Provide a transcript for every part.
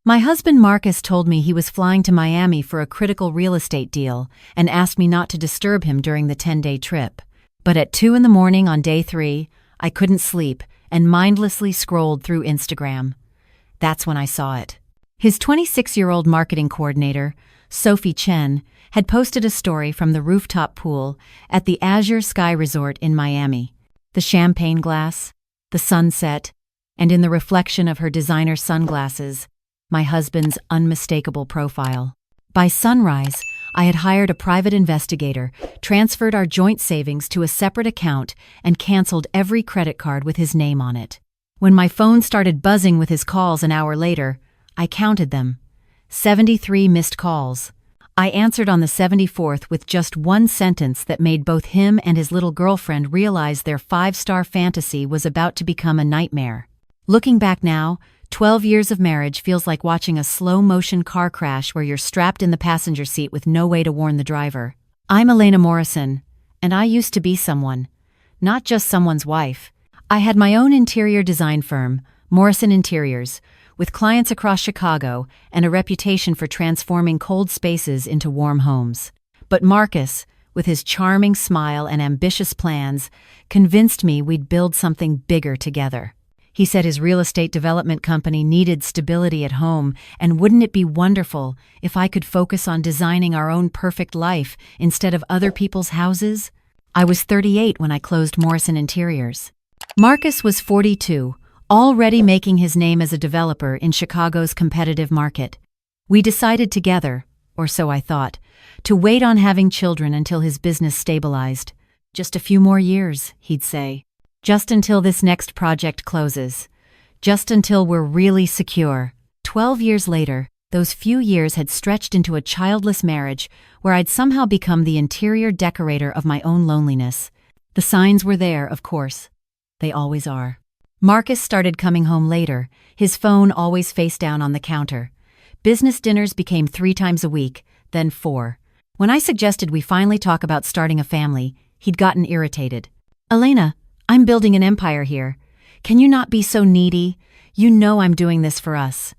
My husband Marcus told me he was flying to Miami for a critical real estate deal and asked me not to disturb him during the 10-day trip. But at 2 in the morning on day 3, I couldn't sleep and mindlessly scrolled through Instagram. That's when I saw it. His 26-year-old marketing coordinator, Sophie Chen, had posted a story from the rooftop pool at the Azure Sky Resort in Miami. The champagne glass, the sunset, and in the reflection of her designer sunglasses, my husband's unmistakable profile. By sunrise, I had hired a private investigator, transferred our joint savings to a separate account, and canceled every credit card with his name on it. When my phone started buzzing with his calls an hour later, I counted them. 73 missed calls. I answered on the 74th with just one sentence that made both him and his little girlfriend realize their 5-star fantasy was about to become a nightmare. Looking back now, 12 years of marriage feels like watching a slow-motion car crash where you're strapped in the passenger seat with no way to warn the driver. I'm Elena Morrison, and I used to be someone, not just someone's wife. I had my own interior design firm, Morrison Interiors, with clients across Chicago and a reputation for transforming cold spaces into warm homes. But Marcus, with his charming smile and ambitious plans, convinced me we'd build something bigger together. He said his real estate development company needed stability at home, and wouldn't it be wonderful if I could focus on designing our own perfect life instead of other people's houses? I was 38 when I closed Morrison Interiors. Marcus was 42, already making his name as a developer in Chicago's competitive market. We decided together, or so I thought, to wait on having children until his business stabilized. Just a few more years, he'd say. Just until this next project closes. Just until we're really secure. 12 years later, those few years had stretched into a childless marriage where I'd somehow become the interior decorator of my own loneliness. The signs were there, of course. They always are. Marcus started coming home later, his phone always face down on the counter. Business dinners became 3 times a week, then 4. When I suggested we finally talk about starting a family, he'd gotten irritated. Elena, I'm building an empire here. Can you not be so needy? You know I'm doing this for us.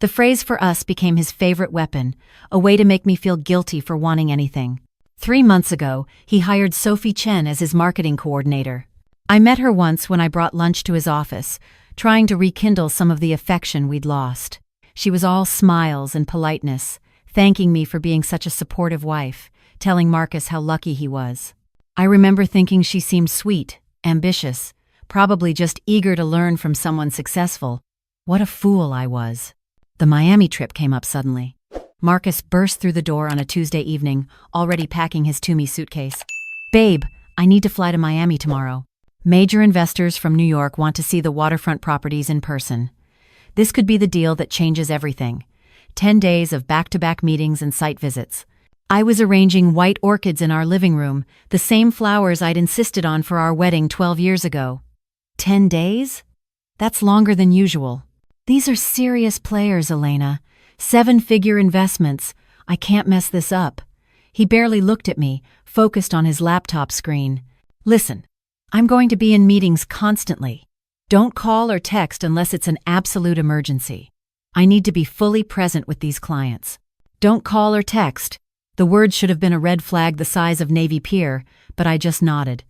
The phrase "for us" became his favorite weapon, a way to make me feel guilty for wanting anything. 3 months ago, he hired Sophie Chen as his marketing coordinator. I met her once when I brought lunch to his office, trying to rekindle some of the affection we'd lost. She was all smiles and politeness, thanking me for being such a supportive wife, telling Marcus how lucky he was. I remember thinking she seemed sweet, ambitious, probably just eager to learn from someone successful. What a fool I was. The Miami trip came up suddenly. Marcus burst through the door on a Tuesday evening, already packing his Toomey suitcase. Babe, I need to fly to Miami tomorrow. Major investors from New York want to see the waterfront properties in person. This could be the deal that changes everything. 10 days of back-to-back meetings and site visits. I was arranging white orchids in our living room, the same flowers I'd insisted on for our wedding 12 years ago. 10 days? That's longer than usual. These are serious players, Elena. 7-figure investments. I can't mess this up. He barely looked at me, focused on his laptop screen. Listen, I'm going to be in meetings constantly. Don't call or text unless it's an absolute emergency. I need to be fully present with these clients. Don't call or text. The word should have been a red flag the size of Navy Pier, but I just nodded.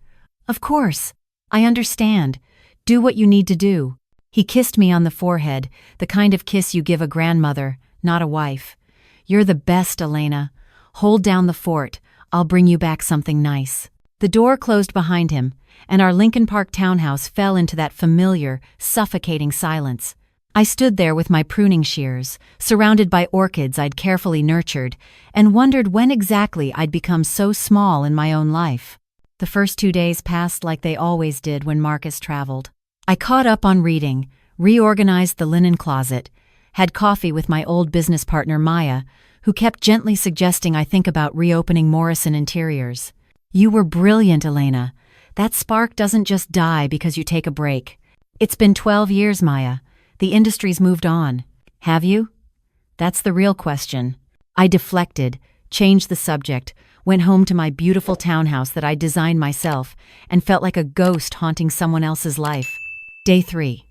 Of course. I understand. Do what you need to do. He kissed me on the forehead, the kind of kiss you give a grandmother, not a wife. You're the best, Elena. Hold down the fort. I'll bring you back something nice. The door closed behind him, and our Lincoln Park townhouse fell into that familiar, suffocating silence. I stood there with my pruning shears, surrounded by orchids I'd carefully nurtured, and wondered when exactly I'd become so small in my own life. The first 2 days passed like they always did when Marcus traveled. I caught up on reading, reorganized the linen closet, had coffee with my old business partner Maya, who kept gently suggesting I think about reopening Morrison Interiors. You were brilliant, Elena. That spark doesn't just die because you take a break. It's been 12 years, Maya. The industry's moved on. Have you? That's the real question. I deflected, changed the subject, went home to my beautiful townhouse that I designed myself, and felt like a ghost haunting someone else's life. Day 3.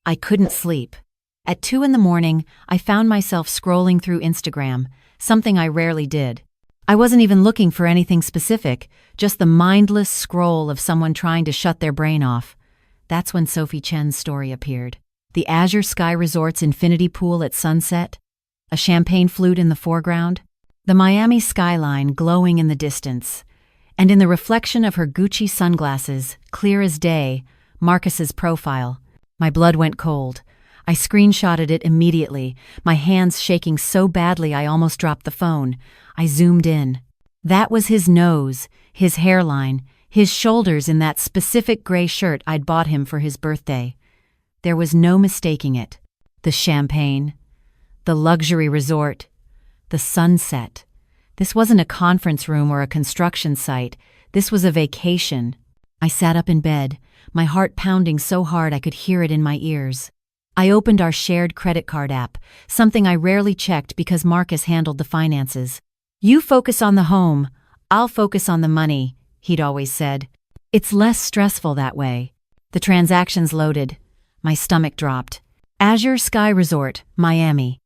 I couldn't sleep. At 2 in the morning, I found myself scrolling through Instagram, something I rarely did. I wasn't even looking for anything specific, just the mindless scroll of someone trying to shut their brain off. That's when Sophie Chen's story appeared. The Azure Sky Resort's infinity pool at sunset, a champagne flute in the foreground, the Miami skyline glowing in the distance, and in the reflection of her Gucci sunglasses, clear as day, Marcus's profile. My blood went cold. I screenshotted it immediately, my hands shaking so badly I almost dropped the phone. I zoomed in. That was his nose, his hairline, his shoulders in that specific gray shirt I'd bought him for his birthday. There was no mistaking it. The champagne, the luxury resort, the sunset. This wasn't a conference room or a construction site. This was a vacation. I sat up in bed, my heart pounding so hard I could hear it in my ears. I opened our shared credit card app, something I rarely checked because Marcus handled the finances. "You focus on the home, I'll focus on the money," he'd always said. "It's less stressful that way." The transactions loaded. My stomach dropped. Azure Sky Resort, Miami.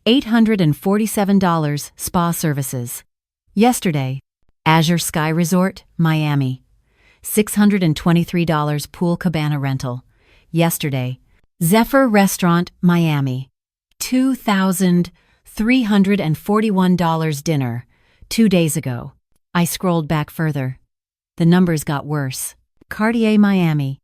$847 spa services. Yesterday. Azure Sky Resort, Miami. $623 pool cabana rental. Yesterday. Zephyr Restaurant, Miami. $2,341 dinner. 2 days ago. I scrolled back further. The numbers got worse. Cartier, Miami.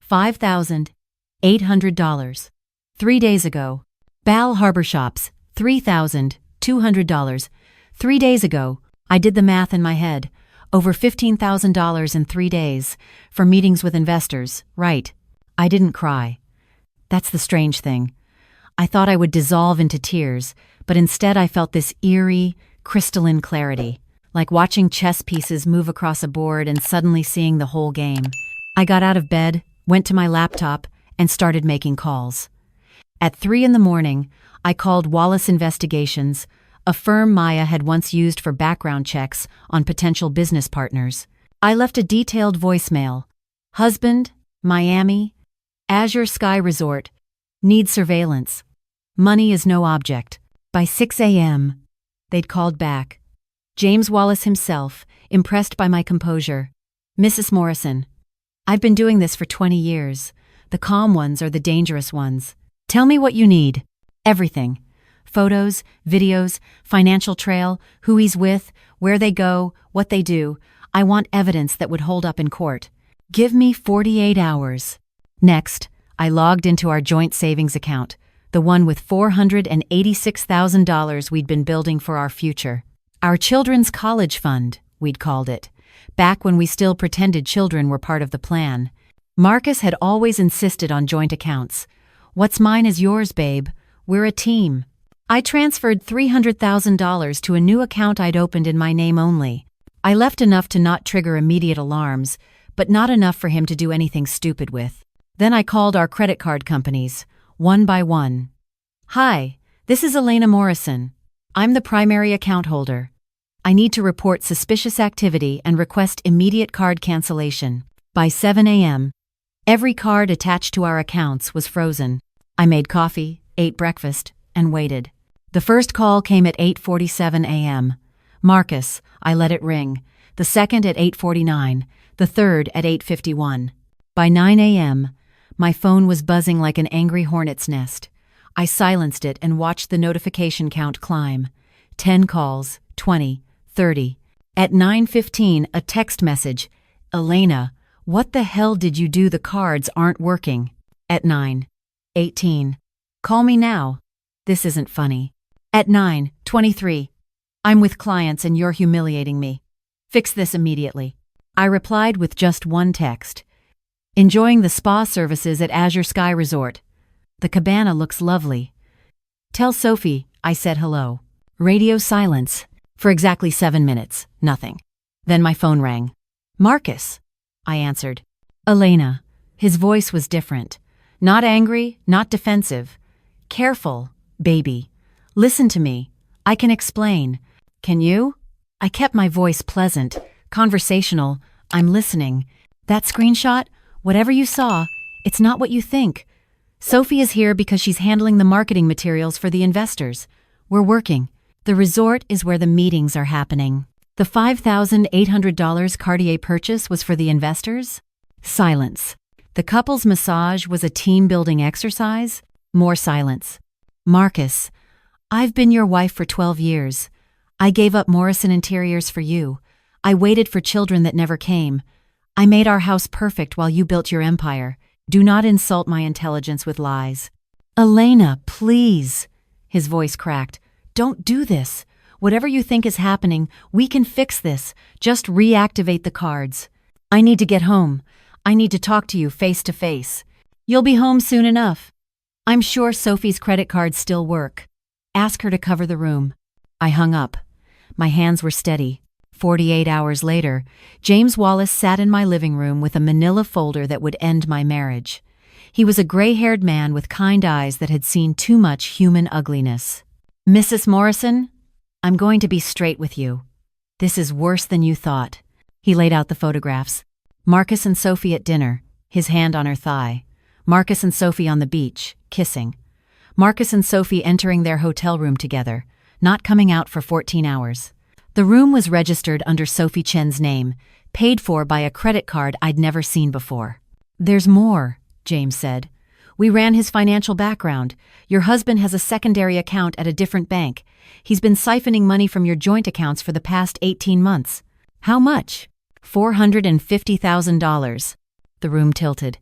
$5,800. 3 days ago. Bal Harbor Shops. $3,200. 3 days ago. I did the math in my head. Over $15,000 in 3 days. For meetings with investors. Right. I didn't cry. That's the strange thing. I thought I would dissolve into tears, but instead I felt this eerie, crystalline clarity, like watching chess pieces move across a board and suddenly seeing the whole game. I got out of bed, went to my laptop, and started making calls. At 3 in the morning, I called Wallace Investigations, a firm Maya had once used for background checks on potential business partners. I left a detailed voicemail. Husband, Miami, Azure Sky Resort, need surveillance. Money is no object. By 6 a.m., they'd called back. James Wallace himself, impressed by my composure. "Mrs. Morrison, I've been doing this for 20 years. The calm ones are the dangerous ones. Tell me what you need. Everything. Photos, videos, financial trail, who he's with, where they go, what they do. I want evidence that would hold up in court. Give me 48 hours. Next, I logged into our joint savings account, the one with $486,000 we'd been building for our future. Our children's college fund, we'd called it, back when we still pretended children were part of the plan. Marcus had always insisted on joint accounts. What's mine is yours, babe. We're a team. I transferred $300,000 to a new account I'd opened in my name only. I left enough to not trigger immediate alarms, but not enough for him to do anything stupid with. Then I called our credit card companies, one by one. "Hi, this is Elena Morrison. I'm the primary account holder. I need to report suspicious activity and request immediate card cancellation." By 7 a.m., every card attached to our accounts was frozen. I made coffee, ate breakfast, and waited. The first call came at 8:47 a.m. Marcus, I let it ring. The second at 8:49, the third at 8:51. By 9 a.m., my phone was buzzing like an angry hornet's nest. I silenced it and watched the notification count climb. 10 calls, 20, 30. At 9:15, a text message. "Elena, what the hell did you do? The cards aren't working." At 9:18. "Call me now. This isn't funny." At 9:23. "I'm with clients and you're humiliating me. Fix this immediately." I replied with just one text. "Enjoying the spa services at Azure Sky Resort. The cabana looks lovely. Tell Sophie I said hello." Radio silence. For exactly 7 minutes, nothing. Then my phone rang. "Marcus," I answered. "Elena." His voice was different. Not angry, not defensive. "Careful, baby. Listen to me. I can explain. Can you?" I kept my voice pleasant, conversational. "I'm listening. That screenshot, whatever you saw, it's not what you think. Sophie is here because she's handling the marketing materials for the investors. We're working. The resort is where the meetings are happening. The $5,800 Cartier purchase was for the investors? Silence. The couple's massage was a team-building exercise? More silence. Marcus, I've been your wife for 12 years. I gave up Morrison Interiors for you. I waited for children that never came. I made our house perfect while you built your empire. Do not insult my intelligence with lies. Elena, please. His voice cracked. Don't do this. Whatever you think is happening, we can fix this. Just reactivate the cards. I need to get home. I need to talk to you face to face. You'll be home soon enough. I'm sure Sophie's credit cards still work. Ask her to cover the room. I hung up. My hands were steady. 48 hours later, James Wallace sat in my living room with a manila folder that would end my marriage. He was a gray-haired man with kind eyes that had seen too much human ugliness. Mrs. Morrison, I'm going to be straight with you. This is worse than you thought. He laid out the photographs. Marcus and Sophie at dinner, his hand on her thigh. Marcus and Sophie on the beach, kissing. Marcus and Sophie entering their hotel room together, not coming out for 14 hours. The room was registered under Sophie Chen's name, paid for by a credit card I'd never seen before. There's more, James said. We ran his financial background. Your husband has a secondary account at a different bank. He's been siphoning money from your joint accounts for the past 18 months. How much? $450,000. The room tilted.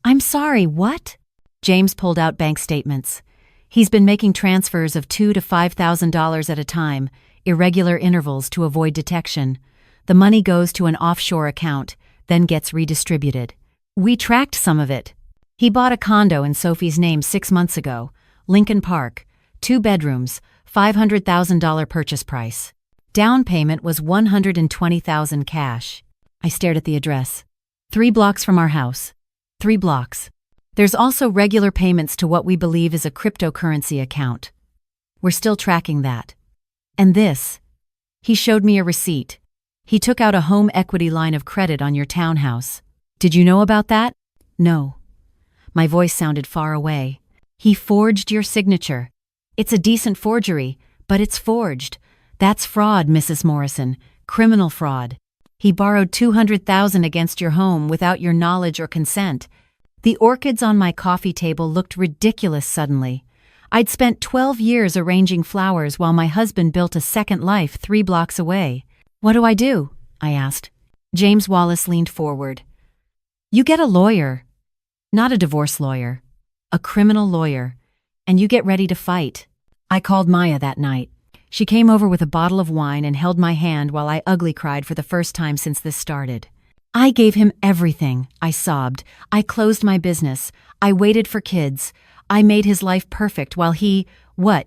I'm sorry, what? James pulled out bank statements. He's been making transfers of $2,000 to $5,000 at a time, irregular intervals to avoid detection. The money goes to an offshore account, then gets redistributed. We tracked some of it. He bought a condo in Sophie's name 6 months ago, Lincoln Park, 2 bedrooms, $500,000 purchase price. Down payment was $120,000 cash. I stared at the address. 3 blocks from our house. 3 blocks. There's also regular payments to what we believe is a cryptocurrency account. We're still tracking that. And this. He showed me a receipt. He took out a home equity line of credit on your townhouse. Did you know about that? No. My voice sounded far away. He forged your signature. It's a decent forgery, but it's forged. That's fraud, Mrs. Morrison. Criminal fraud. He borrowed $200,000 against your home without your knowledge or consent. The orchids on my coffee table looked ridiculous suddenly. I'd spent 12 years arranging flowers while my husband built a second life 3 blocks away. What do I do? I asked. James Wallace leaned forward. You get a lawyer. Not a divorce lawyer. A criminal lawyer. And you get ready to fight. I called Maya that night. She came over with a bottle of wine and held my hand while I ugly cried for the first time since this started. I gave him everything, I sobbed. I closed my business. I waited for kids. I made his life perfect while he,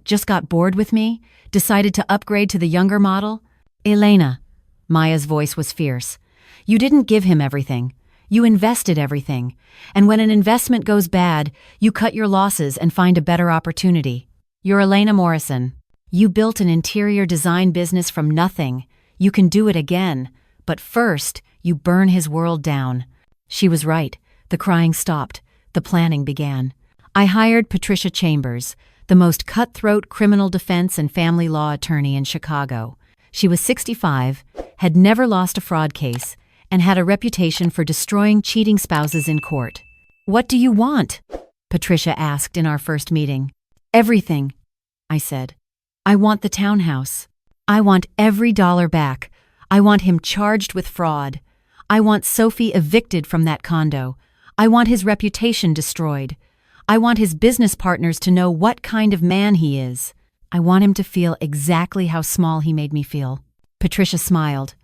just got bored with me? Decided to upgrade to the younger model? Elena. Maya's voice was fierce. You didn't give him everything. You invested everything. And when an investment goes bad, you cut your losses and find a better opportunity. You're Elena Morrison. You built an interior design business from nothing. You can do it again. But first, you burn his world down. She was right. The crying stopped. The planning began. I hired Patricia Chambers, the most cutthroat criminal defense and family law attorney in Chicago. She was 65, had never lost a fraud case, and had a reputation for destroying cheating spouses in court. What do you want? Patricia asked in our first meeting. Everything, I said. I want the townhouse. I want every dollar back. I want him charged with fraud. I want Sophie evicted from that condo. I want his reputation destroyed. I want his business partners to know what kind of man he is. I want him to feel exactly how small he made me feel. Patricia smiled.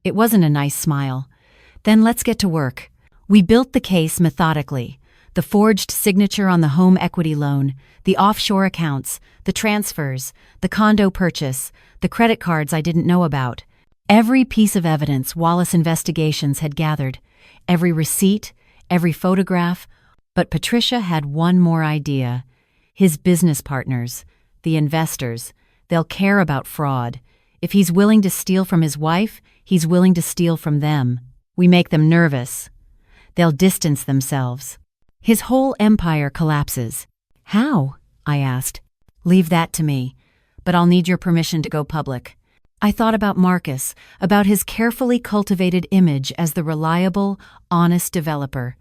It wasn't a nice smile. Then let's get to work. We built the case methodically. The forged signature on the home equity loan, the offshore accounts, the transfers, the condo purchase, the credit cards I didn't know about. Every piece of evidence Wallace Investigations had gathered, every receipt, every photograph, but Patricia had one more idea. His business partners, the investors, they'll care about fraud. If he's willing to steal from his wife, he's willing to steal from them. We make them nervous. They'll distance themselves. His whole empire collapses. How? I asked. Leave that to me, but I'll need your permission to go public. I thought about Marcus, about his carefully cultivated image as the reliable, honest developer,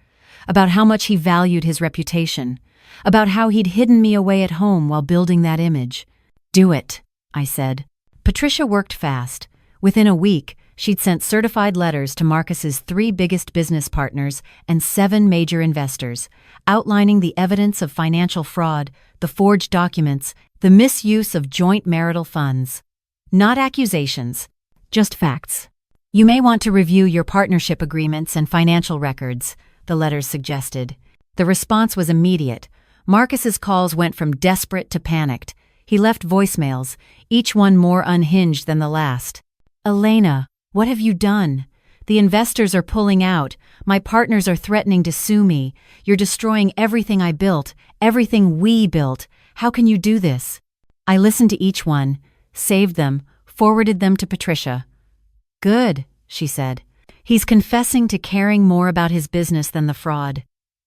about how much he valued his reputation, about how he'd hidden me away at home while building that image. Do it, I said. Patricia worked fast. Within a week, she'd sent certified letters to Marcus's 3 biggest business partners and 7 major investors, outlining the evidence of financial fraud, the forged documents, the misuse of joint marital funds. Not accusations, just facts. You may want to review your partnership agreements and financial records, the letters suggested. The response was immediate. Marcus's calls went from desperate to panicked. He left voicemails, each one more unhinged than the last. Elena, what have you done? The investors are pulling out. My partners are threatening to sue me. You're destroying everything I built, everything we built. How can you do this? I listened to each one, saved them, forwarded them to Patricia. Good, she said. He's confessing to caring more about his business than the fraud.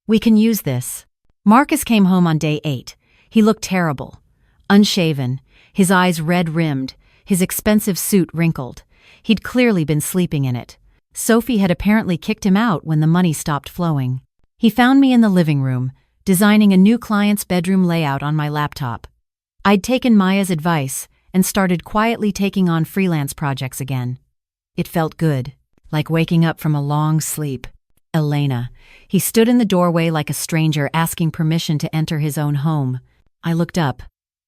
We can use this. Marcus came home on day 8. He looked terrible. Unshaven, his eyes red-rimmed, his expensive suit wrinkled. He'd clearly been sleeping in it. Sophie had apparently kicked him out when the money stopped flowing. He found me in the living room, designing a new client's bedroom layout on my laptop. I'd taken Maya's advice and started quietly taking on freelance projects again. It felt good, like waking up from a long sleep. Elena. He stood in the doorway like a stranger asking permission to enter his own home. I looked up.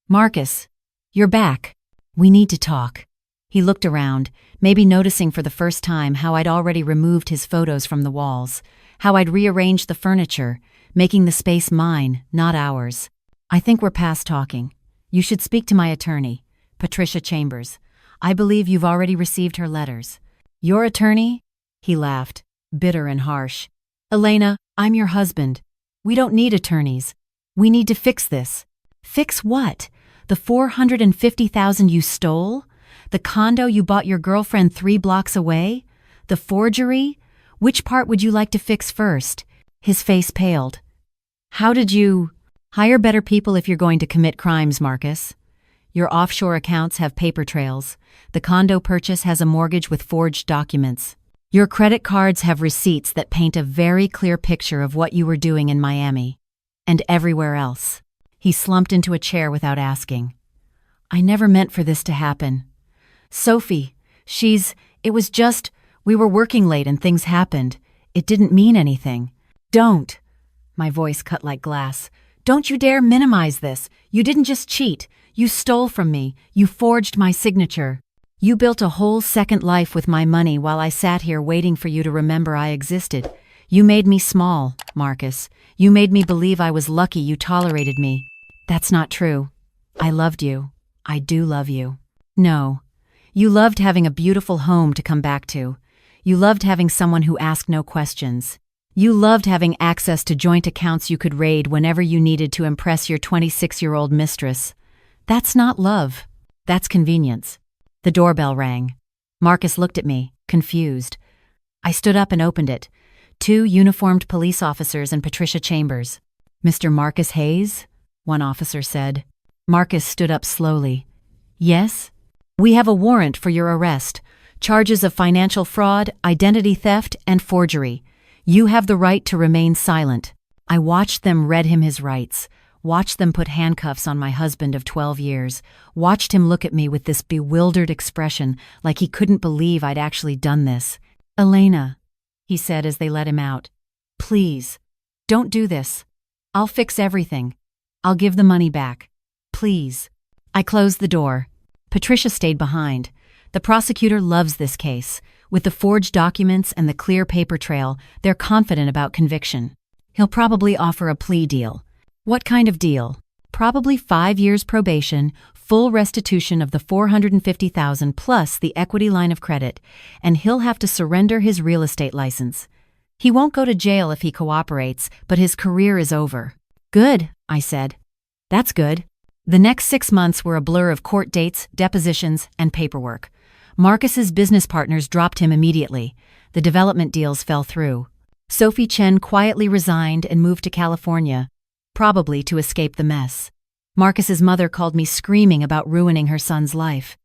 Marcus, you're back. We need to talk. He looked around, maybe noticing for the first time how I'd already removed his photos from the walls, how I'd rearranged the furniture, making the space mine, not ours. I think we're past talking. You should speak to my attorney, Patricia Chambers. I believe you've already received her letters. Your attorney? He laughed, bitter and harsh. Elena, I'm your husband. We don't need attorneys. We need to fix this. Fix what? The $450,000 you stole? The condo you bought your girlfriend 3 blocks away? The forgery? Which part would you like to fix first? His face paled. How did you... Hire better people if you're going to commit crimes, Marcus. Your offshore accounts have paper trails. The condo purchase has a mortgage with forged documents. Your credit cards have receipts that paint a very clear picture of what you were doing in Miami. And everywhere else. He slumped into a chair without asking. I never meant for this to happen. Sophie, it was just, we were working late and things happened. It didn't mean anything. Don't. My voice cut like glass. Don't you dare minimize this. You didn't just cheat. You stole from me. You forged my signature. You built a whole second life with my money while I sat here waiting for you to remember I existed. You made me small, Marcus. You made me believe I was lucky you tolerated me. That's not true. I loved you. I do love you. No. You loved having a beautiful home to come back to. You loved having someone who asked no questions. You loved having access to joint accounts you could raid whenever you needed to impress your 26-year-old mistress. That's not love. That's convenience. The doorbell rang. Marcus looked at me, confused. I stood up and opened it. 2 uniformed police officers and Patricia Chambers. Mr. Marcus Hayes? One officer said. Marcus stood up slowly. Yes? We have a warrant for your arrest. Charges of financial fraud, identity theft, and forgery. You have the right to remain silent. I watched them read him his rights, watched them put handcuffs on my husband of 12 years, watched him look at me with this bewildered expression like he couldn't believe I'd actually done this. Elena, he said as they let him out. Please, don't do this. I'll fix everything. I'll give the money back. Please. I closed the door. Patricia stayed behind. The prosecutor loves this case. With the forged documents and the clear paper trail, they're confident about conviction. He'll probably offer a plea deal. What kind of deal? Probably 5 years probation, full restitution of the $450,000 plus the equity line of credit, and he'll have to surrender his real estate license. He won't go to jail if he cooperates, but his career is over. Good, I said. That's good. The next 6 months were a blur of court dates, depositions, and paperwork. Marcus's business partners dropped him immediately. The development deals fell through. Sophie Chen quietly resigned and moved to California, probably to escape the mess. Marcus's mother called me screaming about ruining her son's life.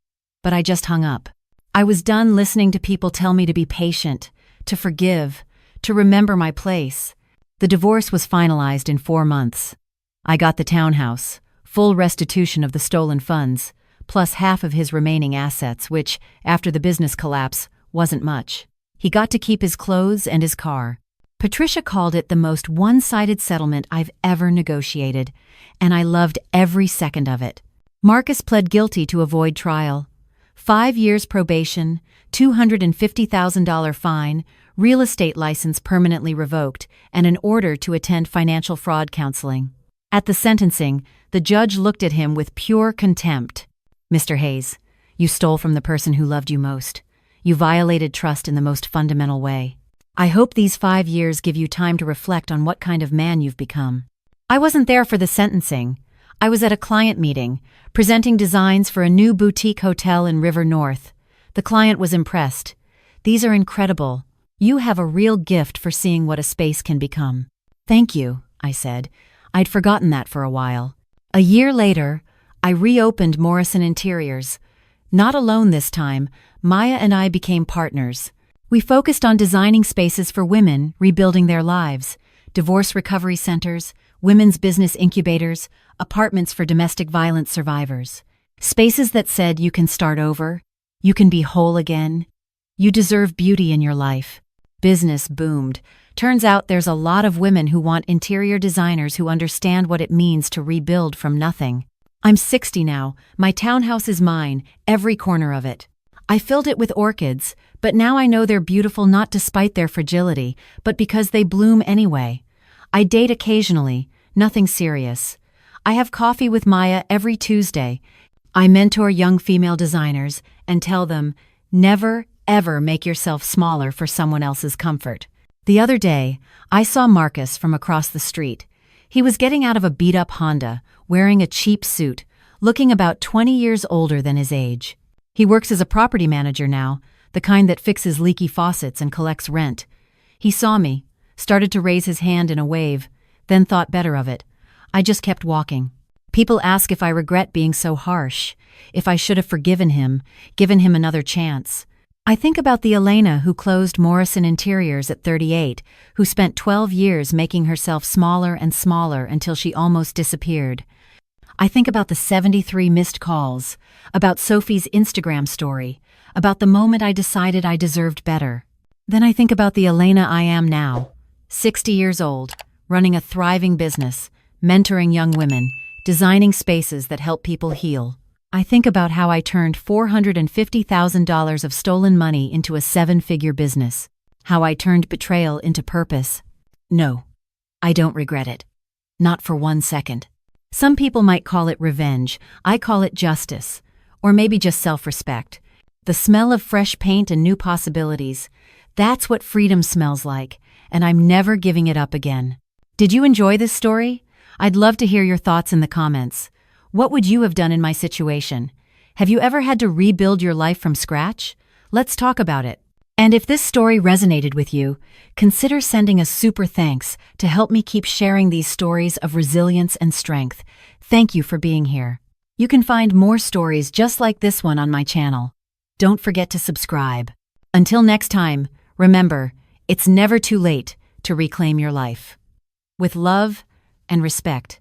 But I just hung up. I was done listening to people tell me to be patient, to forgive, to remember my place. The divorce was finalized in 4 months. I got the townhouse, full restitution of the stolen funds, plus half of his remaining assets, which, after the business collapse, wasn't much. He got to keep his clothes and his car. Patricia called it the most one-sided settlement I've ever negotiated, and I loved every second of it. Marcus pled guilty to avoid trial. 5 years probation, $250,000 fine, real estate license permanently revoked, and an order to attend financial fraud counseling. At the sentencing, the judge looked at him with pure contempt. "Mr. Hayes, you stole from the person who loved you most. You violated trust in the most fundamental way. I hope these 5 years give you time to reflect on what kind of man you've become." I wasn't there for the sentencing. I was at a client meeting, presenting designs for a new boutique hotel in River North. The client was impressed. "These are incredible. You have a real gift for seeing what a space can become." "Thank you," I said. I'd forgotten that for a while. A year later, I reopened Morrison Interiors. Not alone this time, Maya and I became partners. We focused on designing spaces for women rebuilding their lives, divorce recovery centers, women's business incubators, apartments for domestic violence survivors. Spaces that said you can start over, you can be whole again, you deserve beauty in your life. Business boomed. Turns out there's a lot of women who want interior designers who understand what it means to rebuild from nothing. I'm 60 now. My townhouse is mine, every corner of it. I filled it with orchids, but now I know they're beautiful not despite their fragility, but because they bloom anyway. I date occasionally, nothing serious. I have coffee with Maya every Tuesday. I mentor young female designers and tell them, never, ever make yourself smaller for someone else's comfort. The other day, I saw Marcus from across the street. He was getting out of a beat-up Honda, wearing a cheap suit, looking about 20 years older than his age. He works as a property manager now, the kind that fixes leaky faucets and collects rent. He saw me, started to raise his hand in a wave, then thought better of it. I just kept walking. People ask if I regret being so harsh, if I should have forgiven him, given him another chance. I think about the Elena who closed Morrison Interiors at 38, who spent 12 years making herself smaller and smaller until she almost disappeared. I think about the 73 missed calls, about Sophie's Instagram story, about the moment I decided I deserved better. Then I think about the Elena I am now, 60 years old, running a thriving business, mentoring young women, designing spaces that help people heal. I think about how I turned $450,000 of stolen money into a 7-figure business, how I turned betrayal into purpose. No, I don't regret it. Not for 1 second. Some people might call it revenge. I call it justice, or maybe just self-respect. The smell of fresh paint and new possibilities, that's what freedom smells like, and I'm never giving it up again. Did you enjoy this story? I'd love to hear your thoughts in the comments. What would you have done in my situation? Have you ever had to rebuild your life from scratch? Let's talk about it. And if this story resonated with you, consider sending a super thanks to help me keep sharing these stories of resilience and strength. Thank you for being here. You can find more stories just like this one on my channel. Don't forget to subscribe. Until next time, remember, it's never too late to reclaim your life. With love and respect,